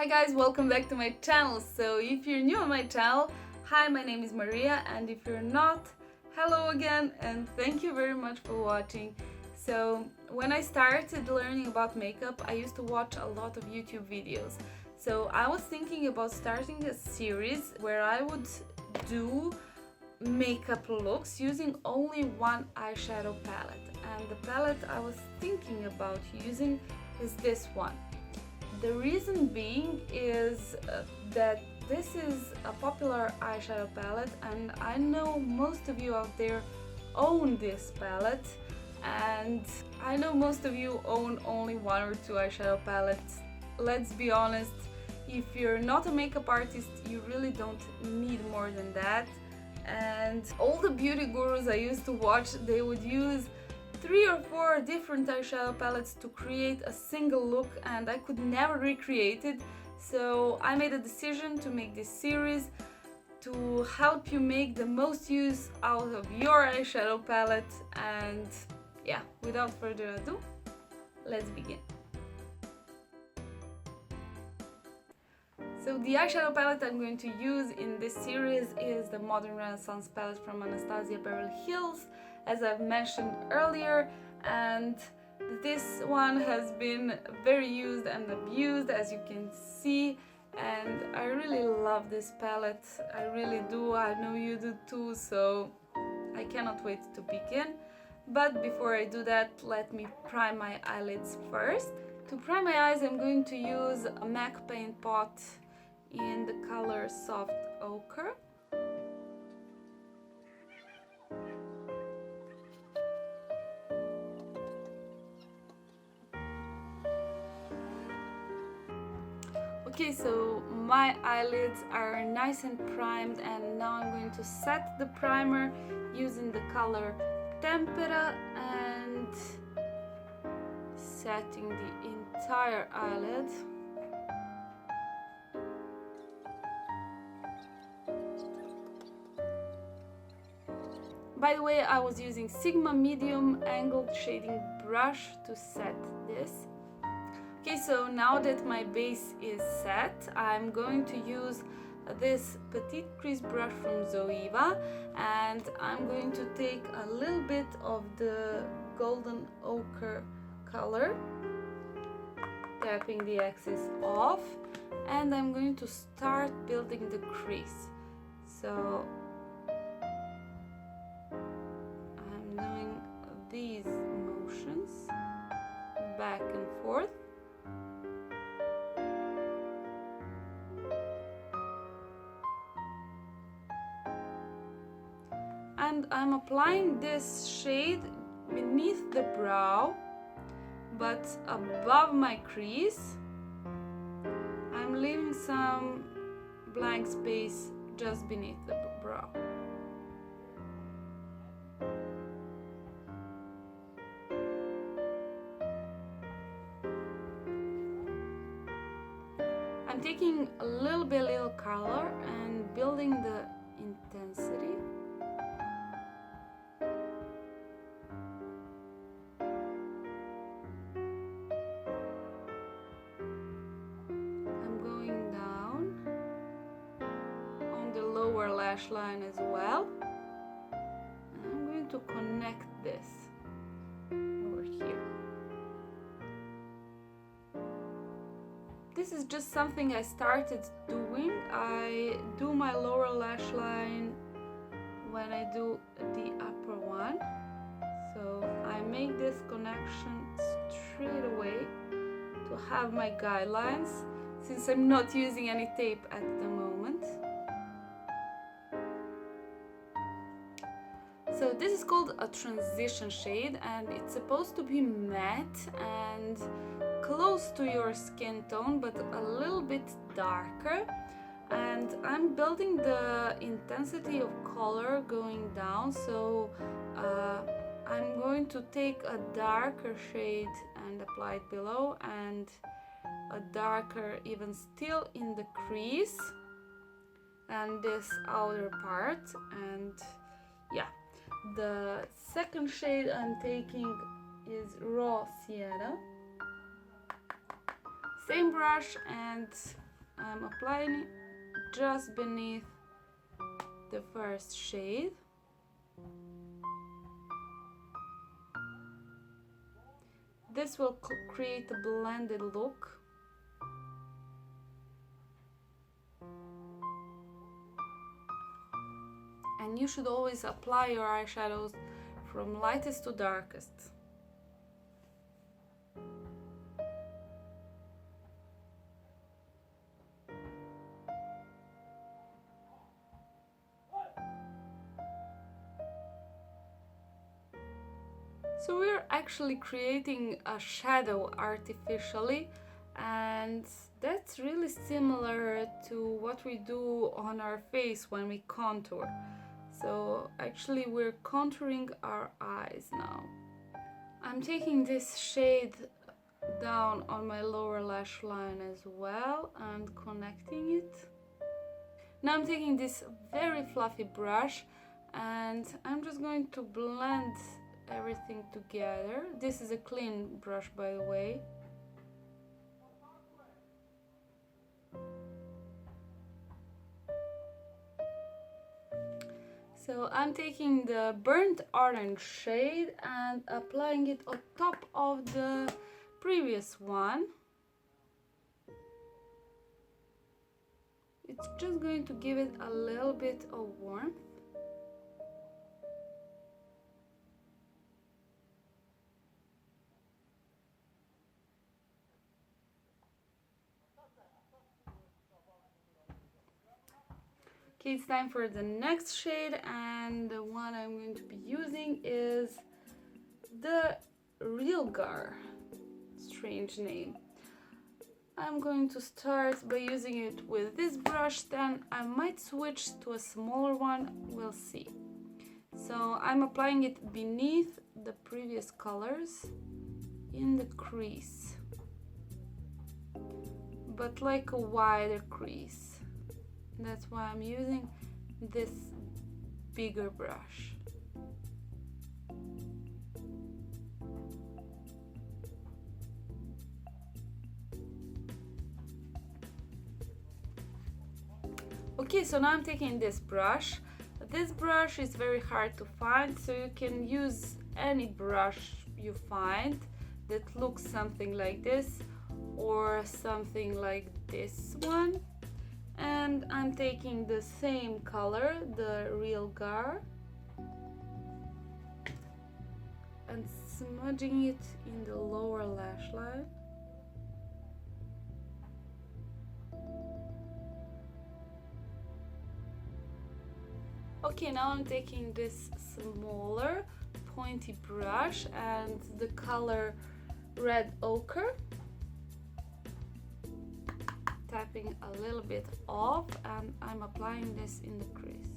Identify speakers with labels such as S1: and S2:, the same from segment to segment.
S1: Hi guys, welcome back to my channel. So if you're new on my channel, hi, my name is Maria, and if you're not, hello again and thank you very much for watching. So when I started learning about makeup, I used to watch a lot of YouTube videos. So I was thinking about starting a series where I would do makeup looks using only one eyeshadow palette. And the palette I was thinking about using is this one. The reason being is that this is a popular eyeshadow palette, and I know most of you out there own this palette, and I know most of you own only one or two eyeshadow palettes. Let's be honest, if you're not a makeup artist, you really don't need more than that. And all the beauty gurus I used to watch, they would use 3 or 4 different eyeshadow palettes to create a single look, and I could never recreate it. So I made a decision to make this series to help you make the most use out of your eyeshadow palette. And yeah, without further ado, let's begin. So the eyeshadow palette I'm going to use in this series is the Modern Renaissance palette from Anastasia Beverly Hills, as I've mentioned earlier, and this one has been very used and abused, as you can see, and I really love this palette. I really do. I know you do too, so I cannot wait to begin. But before I do that, let me prime my eyelids first. To prime my eyes, I'm going to use a MAC paint pot in the color Soft Ochre. Okay, so my eyelids are nice and primed, and now I'm going to set the primer using the color Tempera and setting the entire eyelid. By the way, I was using Sigma medium angled shading brush to set this. Okay, so now that my base is set, I'm going to use this Petite Crease brush from Zoeva, and I'm going to take a little bit of the golden ochre color, tapping the excess off, and I'm going to start building the crease. So I'm doing these motions back and forth. And I'm applying this shade beneath the brow, but above my crease. I'm leaving some blank space just beneath the brow. I'm taking a little color and building the intensity. Lash line as well, and I'm going to connect this over here. This is just something I started doing. I do my lower lash line when I do the upper one, so I make this connection straight away to have my guidelines, since I'm not using any tape at the moment. So this is called a transition shade, and it's supposed to be matte and close to your skin tone, but a little bit darker. And I'm building the intensity of color going down, so I'm going to take a darker shade and apply it below, and a darker even still in the crease and this outer part. And yeah, the second shade I'm taking is Raw Sienna. Same brush, and I'm applying it just beneath the first shade. This will create a blended look. And you should always apply your eyeshadows from lightest to darkest. So we're actually creating a shadow artificially, and that's really similar to what we do on our face when we contour. So actually we're contouring our eyes now. I'm taking this shade down on my lower lash line as well and connecting it. Now I'm taking this very fluffy brush and I'm just going to blend everything together. This is a clean brush, by the way. So I'm taking the burnt orange shade and applying it on top of the previous one. It's just going to give it a little bit of warmth. Okay, it's time for the next shade, and the one I'm going to be using is the Real Gar. Strange name. I'm going to start by using it with this brush, then I might switch to a smaller one, we'll see. So I'm applying it beneath the previous colors in the crease, but like a wider crease. That's why I'm using this bigger brush. Okay, so now I'm taking this brush. This brush is very hard to find, so you can use any brush you find that looks something like this or something like this one. And I'm taking the same color, the Real Gar, and smudging it in the lower lash line. Okay, now I'm taking this smaller pointy brush and the color Red Ochre, tapping a little bit off, and I'm applying this in the crease.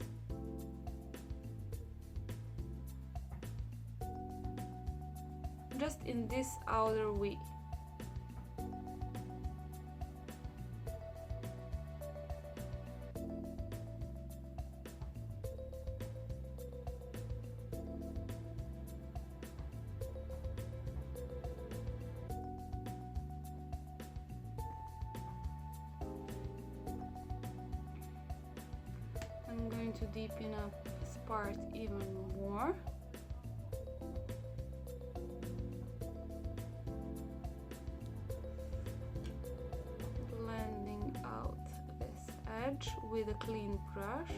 S1: Just in this outer V. I'm going to deepen up this part even more. Blending out this edge with a clean brush.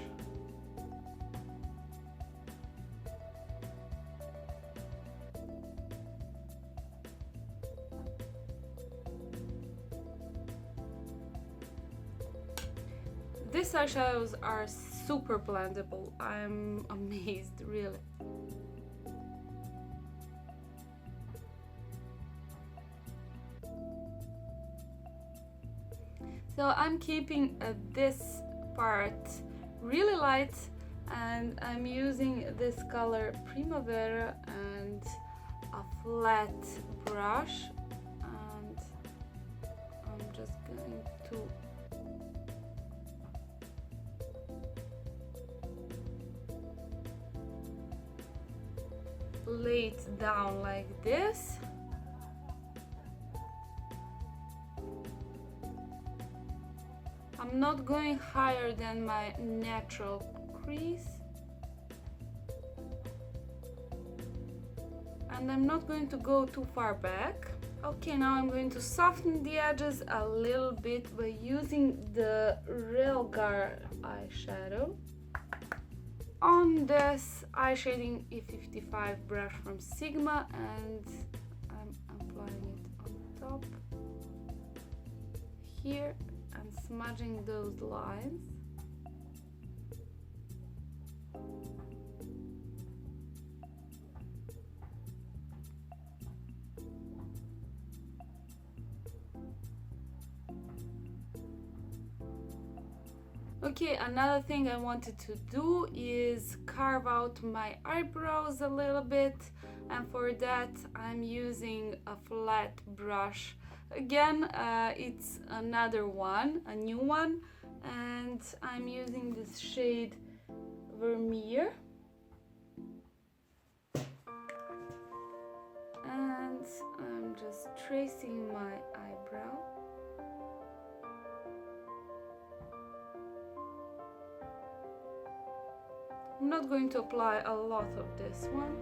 S1: These eyeshadows are super blendable. I'm amazed, really. So I'm keeping this part really light, and I'm using this color Primavera and a flat brush, and I'm just going to lay it down like this. I'm not going higher than my natural crease. And I'm not going to go too far back. Okay, now I'm going to soften the edges a little bit by using the Relgar eyeshadow. On this eye shading E55 brush from Sigma, and I'm applying it on top here and smudging those lines. Okay, another thing I wanted to do is carve out my eyebrows a little bit, and for that I'm using a flat brush. Again, it's another one, a new one, and I'm using this shade Vermeer. And I'm just tracing my eyebrow. I'm not going to apply a lot of this one.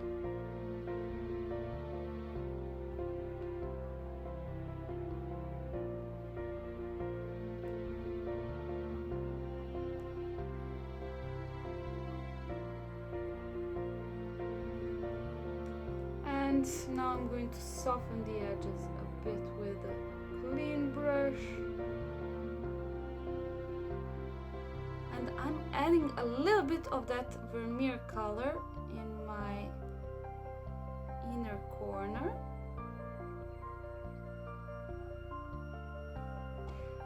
S1: And now I'm going to soften the edges a bit with a clean brush. And I'm adding a little bit of that Vermeer color in my inner corner.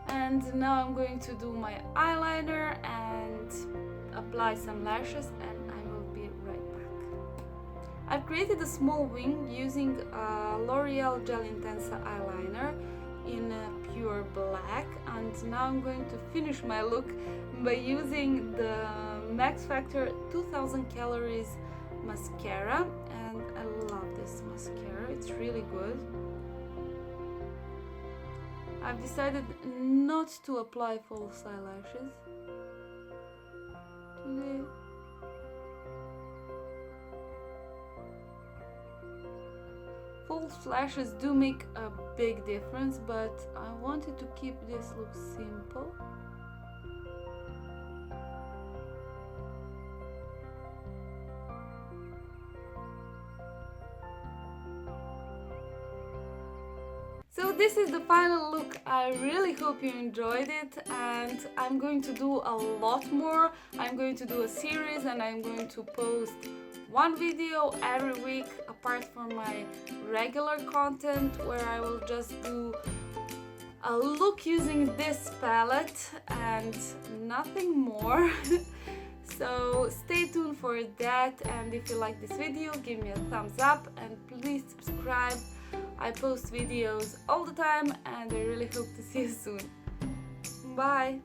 S1: And now I'm going to do my eyeliner and apply some lashes, and I will be right back. I've created a small wing using a L'Oreal Gel Intensa eyeliner in pure black, and now I'm going to finish my look by using the Max Factor 2000 calories mascara, and I love this mascara, it's really good. I've decided not to apply false eyelashes today. False lashes do make a big difference, but I wanted to keep this look simple. So this is the final look. I really hope you enjoyed it, and I'm going to do a lot more. I'm going to do a series, and I'm going to post one video every week apart from my regular content, where I will just do a look using this palette and nothing more. So stay tuned for that, and if you like this video, give me a thumbs up and please subscribe. I post videos all the time, and I really hope to see you soon. Bye!